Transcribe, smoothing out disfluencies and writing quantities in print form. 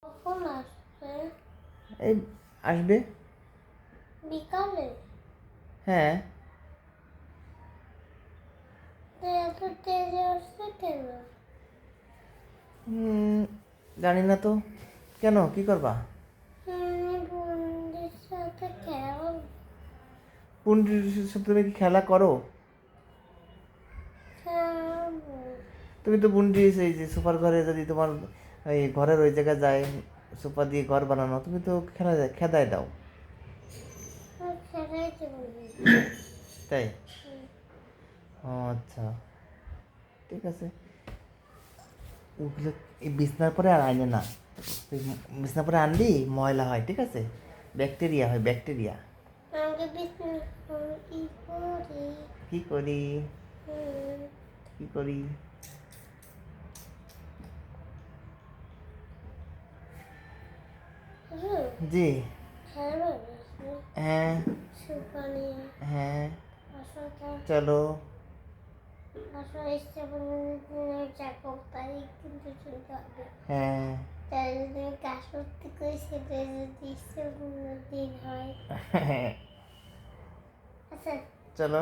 কখন আসবে? এই আসবে। বিকালে? হ্যাঁ। তো এত দেরি আসছে কেন? জানি না তো, কেন কি করবা? বন্ধুদের সাথে খেলা। পুন্ডির সাথে তুমি কি খেলা করো? খেলবো। তুমি তো বুন্ডি এই যে সুপার ঘরে যদি তোমার এই ঘরের ওই জায়গায় যায়, সুপার দিয়ে ঘর বানানো, তুমি তো খেদায় দাও। খেলাইতে বলি। তাই? ও আচ্ছা, ঠিক আছে। ওগুলো এই বিছনার পরে আর আইনে না, ওই বিছনার পরে আনলি ময়লা হয়, ঠিক আছে, ব্যাকটেরিয়া হয়, ব্যাকটেরিয়া। আমাকে বিছানা কি করি? কি করি? হুম, কি করি? হুম, জি। খেলবো বেশি। হ্যাঁ। সুপা নিয়ে হ্যাঁ। আসো তো। চলো। আসো, এসে বন্ধুদের যাবো, তাই কিন্তু চলতে হবে। হ্যাঁ। তাই যদি কাজ করতে করি সেটা যদি ইচ্ছে দিন হয়। আচ্ছা। চলো।